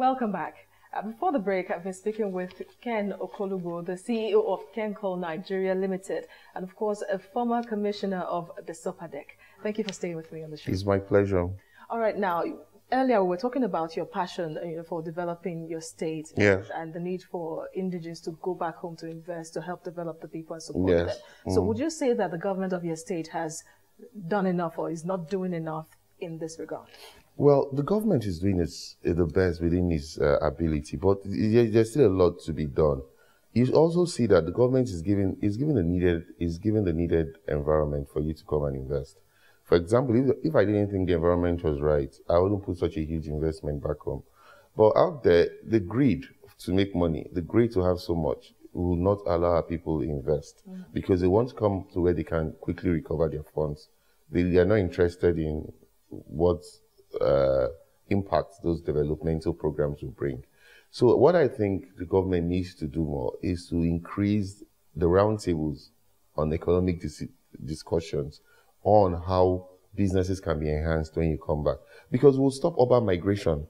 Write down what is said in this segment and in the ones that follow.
Welcome back. Before the break, I've been speaking with Ken Okolugbo, the CEO of Kenco Nigeria Limited, and of course, a former commissioner of the SOPADEC. Thank you for staying with me on the show. It's my pleasure. All right, now, earlier we were talking about your passion for developing your state and the need for indigenes to go back home to invest, to help develop the people and support them. So would you say that the government of your state has done enough or is not doing enough in this regard? Well, the government is doing the best within its ability, but there's still a lot to be done. You also see that the government is giving the needed environment for you to come and invest. For example, if I didn't think the environment was right, I wouldn't put such a huge investment back home. But out there, the greed to make money, the greed to have so much, will not allow people to invest because they want to come to where they can quickly recover their funds. They are not interested in what impact those developmental programs will bring. So what I think the government needs to do more is to increase the roundtables on economic discussions on how businesses can be enhanced when you come back. Because we'll stop urban migration.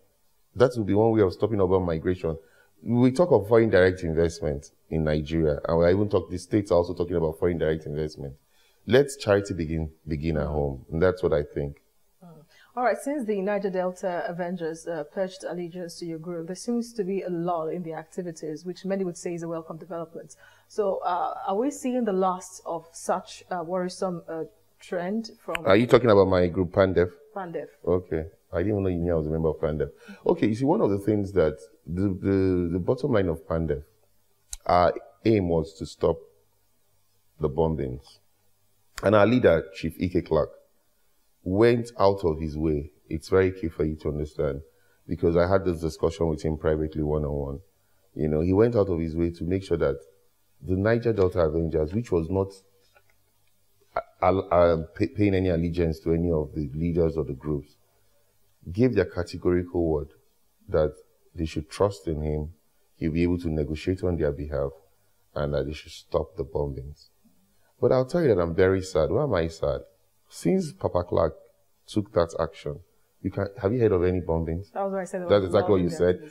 That will be one way of stopping urban migration. We talk of foreign direct investment in Nigeria, and I even talk, the states are also talking about foreign direct investment. Let's charity begin at home, and that's what I think. All right, since the Niger Delta Avengers pledged allegiance to your group, there seems to be a lull in the activities, which many would say is a welcome development. So are we seeing the last of such worrisome trend from... Are you talking about my group, PANDEF? PANDEF. Okay. I didn't even know you knew I was a member of PANDEF. Okay, you see, one of the things that the bottom line of PANDEF, our aim was to stop the bombings. And our leader, Chief Ike went out of his way. It's very key for you to understand, because I had this discussion with him privately one-on-one. You know, he went out of his way to make sure that the Niger Delta Avengers, which was not paying any allegiance to any of the leaders of the groups, gave their categorical word that they should trust in him, he'll be able to negotiate on their behalf, and that they should stop the bombings. But I'll tell you that I'm very sad. Why am I sad? Since Papa Clark took that action, have you heard of any bombings? That was what I said. That's exactly what you said.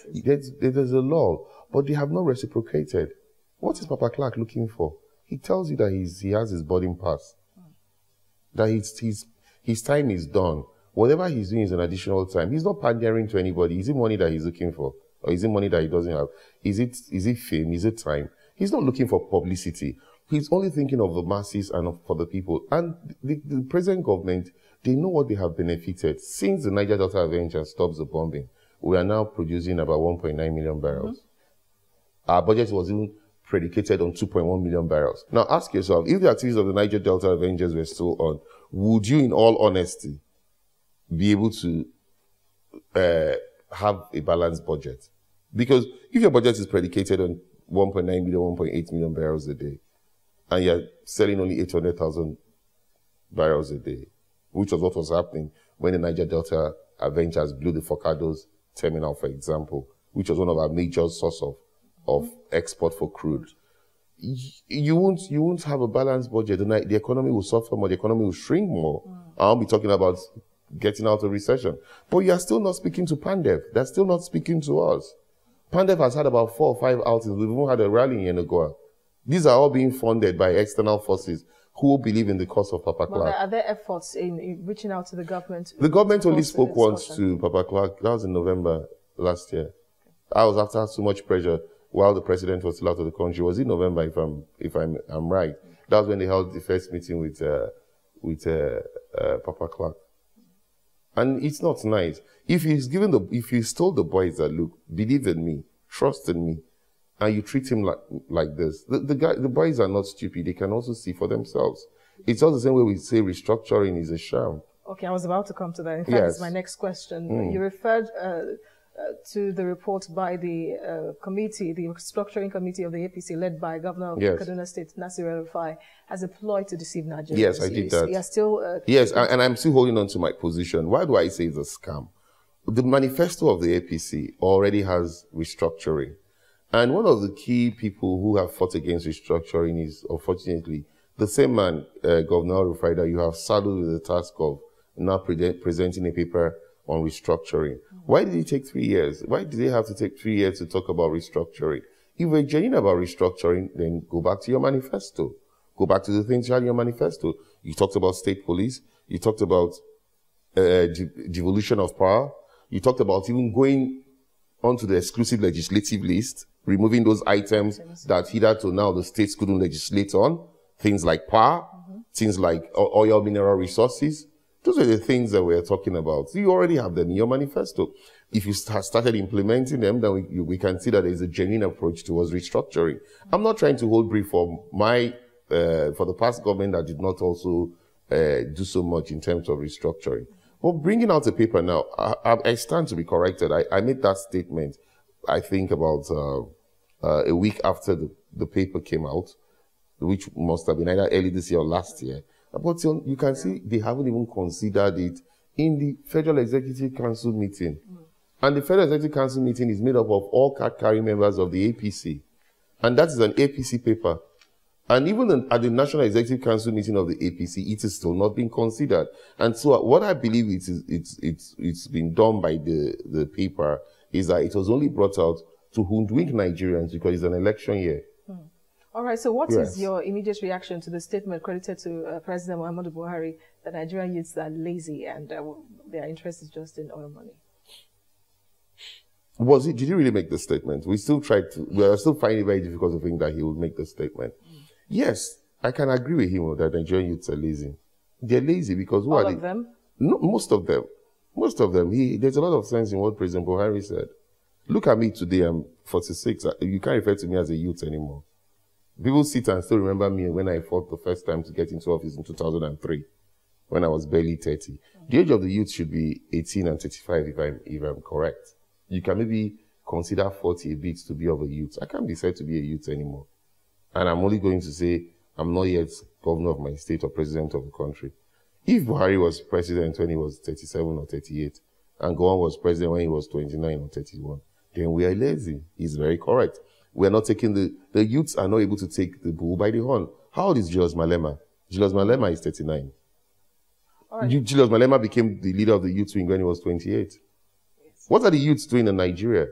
There's a law, but they have not reciprocated. What is Papa Clark looking for? He tells you that he has his boarding pass, that his time is done. Whatever he's doing is an additional time. He's not pandering to anybody. Is it money that he's looking for? Or is it money that he doesn't have? Is it fame? Is it time? He's not looking for publicity. He's only thinking of the masses and for the people. And the present government, they know what they have benefited. Since the Niger Delta Avengers stops the bombing, we are now producing about 1.9 million barrels. Our budget was even predicated on 2.1 million barrels. Now ask yourself, if the activities of the Niger Delta Avengers were still on, would you, in all honesty, be able to have a balanced budget? Because if your budget is predicated on 1.9 million, 1.8 million barrels a day, and you're selling only 800,000 barrels a day, which was what was happening when the Niger Delta Avengers blew the Forcados terminal, for example, which was one of our major source of export for crude. You won't have a balanced budget. The economy will suffer more. The economy will shrink more. I'll be talking about getting out of recession. But you are still not speaking to PANDEF. They're still not speaking to us. PANDEF has had about 4 or 5 outings. We've even had a rally in Yenagoa. These are all being funded by external forces who believe in the cause of Papa Clark. Are there efforts in reaching out to the government? The government only spoke once to Papa Clark. That was in November last year. I was after so much pressure while the president was still out of the country. Was it November, if I'm right? That was when they held the first meeting with Papa Clark. And it's not nice. If he's told the boys that, look, believe in me, trust in me, and you treat him like this, the boys are not stupid. They can also see for themselves. It's all the same way we say restructuring is a sham. Okay, I was about to come to that. In fact, it's my next question. You referred to the report by the committee, the restructuring committee of the APC, led by Governor of Kaduna State, Nasir El-Rufai, as a ploy to deceive Nigerians. Yes, I did that. You're still... yes, and I'm still holding on to my position. Why do I say it's a scam? The manifesto of the APC already has restructuring. And one of the key people who have fought against restructuring is, unfortunately, the same man, Governor El-Rufai, that you have saddled with the task of now presenting a paper on restructuring. Why did it take 3 years? Why did they have to take 3 years to talk about restructuring? If we're genuine about restructuring, then go back to your manifesto. Go back to the things you had in your manifesto. You talked about state police. You talked about devolution of power. You talked about even going onto the exclusive legislative list, removing those items that hitherto now the states couldn't legislate on. Things like power, things like oil, mineral resources. Those are the things that we're talking about. So you already have them in your manifesto. If you started implementing them, then we can see that there is a genuine approach towards restructuring. I'm not trying to hold brief for for the past government that did not also do so much in terms of restructuring. But bringing out a paper now, I stand to be corrected. I made that statement, I think, about a week after the paper came out, which must have been either early this year or last year. But you can see they haven't even considered it in the Federal Executive Council meeting. And the Federal Executive Council meeting is made up of all card-carrying members of the APC. And that is an APC paper. And even at the National Executive Council meeting of the APC, it is still not being considered. And so what I believe it's been done by the paper is that it was only brought out to hoodwink Nigerians because it's an election year. All right, so what is your immediate reaction to the statement credited to President Muhammadu Buhari that Nigerian youths are lazy and their interest is just in oil money? Did he really make the statement? We are still finding it very difficult to think that he would make the statement. Yes, I can agree with him that Nigerian youths are lazy. They're lazy because all of them? No, most of them. Most of them. There's a lot of sense in what President Buhari said. Look at me today, I'm 46. You can't refer to me as a youth anymore. People sit and still remember me when I fought the first time to get into office in 2003, when I was barely 30. The age of the youth should be 18 and 35, if I'm correct. You can maybe consider 40 a bit to be of a youth. I can't be said to be a youth anymore. And I'm only going to say I'm not yet governor of my state or president of the country. If Buhari was president when he was 37 or 38, and Gowon was president when he was 29 or 31, then we are lazy. He's very correct. We are not taking the youths are not able to take the bull by the horn. How old is Julius Malema? Julius Malema is 39. Right. Julius Malema became the leader of the youth wing when he was 28. Yes. What are the youths doing in Nigeria?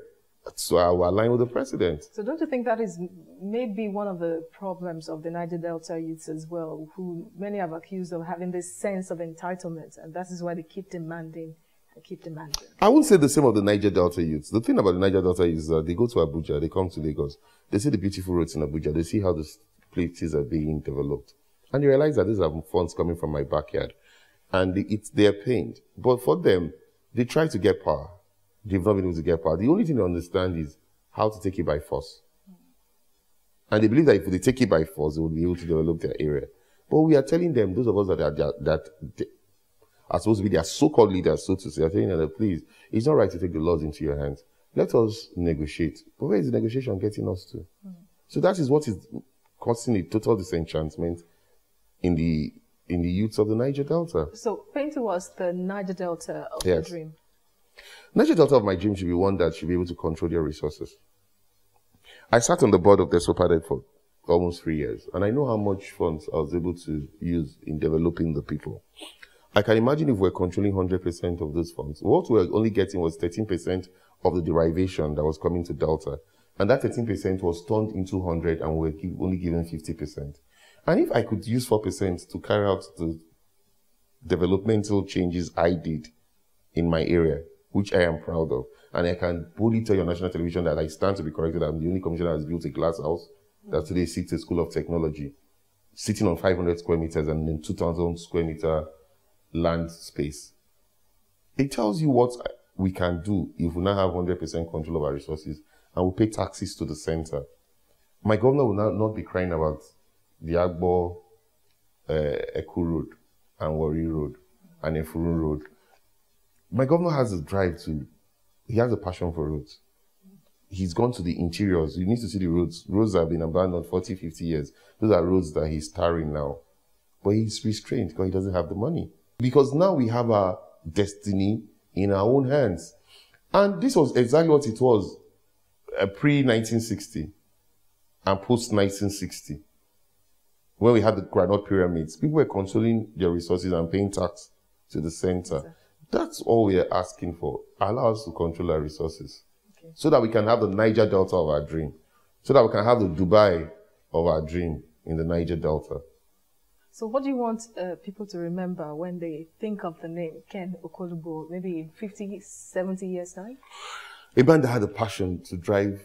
So I will align with the president. So don't you think that is maybe one of the problems of the Niger Delta youths as well, who many have accused of having this sense of entitlement, and that is why they keep demanding. I wouldn't say the same of the Niger Delta youths. The thing about the Niger Delta is that they go to Abuja, they come to Lagos, they see the beautiful roads in Abuja, they see how the places are being developed, and they realize that these are funds coming from my backyard, and they are pained. But for them, they try to get power. They've not been able to get power. The only thing they understand is how to take it by force. And they believe that if they take it by force, they will be able to develop their area. But we are telling them, those of us that are supposed to be their so-called leaders, so to say, are telling them that, please, it's not right to take the laws into your hands. Let us negotiate. But where is the negotiation getting us to? So that is what is causing a total disenchantment in the youths of the Niger Delta. So paint to us the Niger Delta of your dream. Niger Delta of my dream should be one that should be able to control their resources. I sat on the board of the SOPADED for almost 3 years, and I know how much funds I was able to use in developing the people. I can imagine if we're controlling 100% of those funds. What we're only getting was 13% of the derivation that was coming to Delta. And that 13% was turned into 100 and we're only given 50%. And if I could use 4% to carry out the developmental changes I did in my area, which I am proud of, and I can boldly tell your national television that I stand to be corrected, I'm the only commissioner that has built a glass house that today sits a school of technology, sitting on 500 square meters and then 2,000 square meter land space. It tells you what we can do if we now have 100% control of our resources and we pay taxes to the center. My governor will not be crying about the Agbo Eku Road and Warri Road and Efurun Road. My governor has a drive he has a passion for roads. He's gone to the interiors. You need to see the roads. Roads that have been abandoned 40, 50 years. Those are roads that he's tarring now. But he's restrained because he doesn't have the money. Because now we have our destiny in our own hands. And this was exactly what it was pre-1960 and post-1960. When we had the granite pyramids, people were controlling their resources and paying tax to the center. That's all we are asking for. Allow us to control our resources. Okay. So that we can have the Niger Delta of our dream. So that we can have the Dubai of our dream in the Niger Delta. So what do you want people to remember when they think of the name Ken Okolugbo, maybe in 50, 70 years' time? A man that had a passion to drive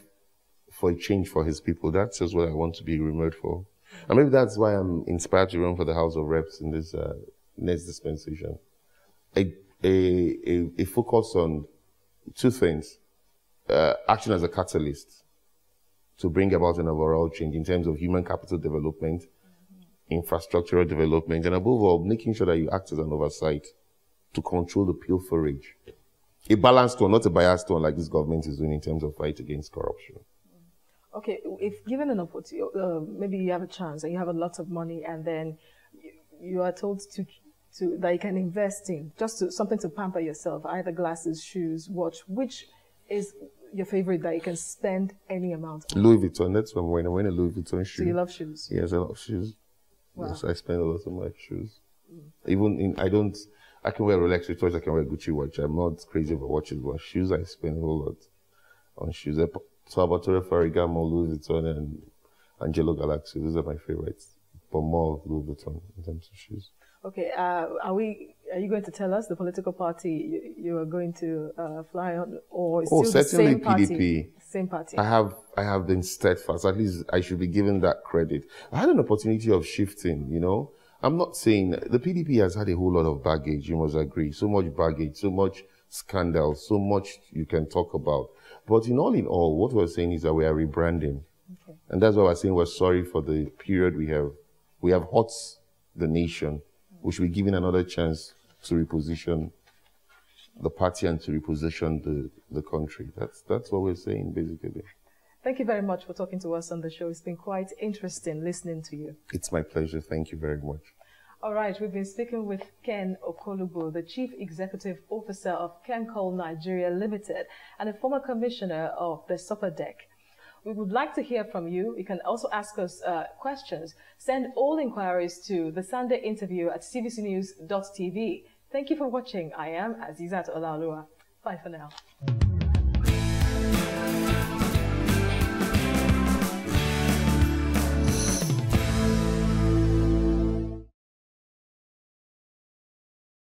for a change for his people. That's just what I want to be remembered for. And maybe that's why I'm inspired to run for the House of Reps in this next dispensation. A focus on two things. Action as a catalyst to bring about an overall change in terms of human capital development, infrastructural development, and above all, making sure that you act as an oversight to control the pilferage. A balanced one, not a biased one like this government is doing in terms of fight against corruption. Okay, if given an opportunity, maybe you have a chance and you have a lot of money and then you are told that you can invest in, something to pamper yourself, either glasses, shoes, watch, which is your favorite that you can spend any amount on? Louis Vuitton, that's what I'm wearing. I'm wearing a Louis Vuitton shoe. So you love shoes? Yes, I love shoes. Wow. Yes, I spend a lot on my shoes. I can wear Rolex watch, I can wear Gucci watch. I'm not crazy about watches, but shoes, I spend a whole lot on shoes. Salvatore Ferragamo, Louis Vuitton, and Angelo Galaxy. Those are my favorites. But more Louis Vuitton in terms of shoes. Okay, are you going to tell us the political party you are going to fly on, or still certainly the same party? PDP. Same party. I have been steadfast. At least I should be given that credit. I had an opportunity of shifting, you know. I'm not saying the PDP has had a whole lot of baggage, you must agree. So much baggage, so much scandal, so much you can talk about. But in all, what we're saying is that we are rebranding. Okay. And that's why we're saying we're sorry for the period we have. We have hurt the nation. We should be given another chance to reposition the party and to reposition the country. That's what we're saying, basically. Thank you very much for talking to us on the show. It's been quite interesting listening to you. It's my pleasure. Thank you very much. All right, we've been speaking with Ken Okolugbo, the Chief Executive Officer of Kencol Nigeria Limited and a former commissioner of the SUPERDEC. We would like to hear from you. You can also ask us questions. Send all inquiries to the Sunday interview at cbcnews.tv. Thank you for watching. I am Azizat Olalua. Bye for now.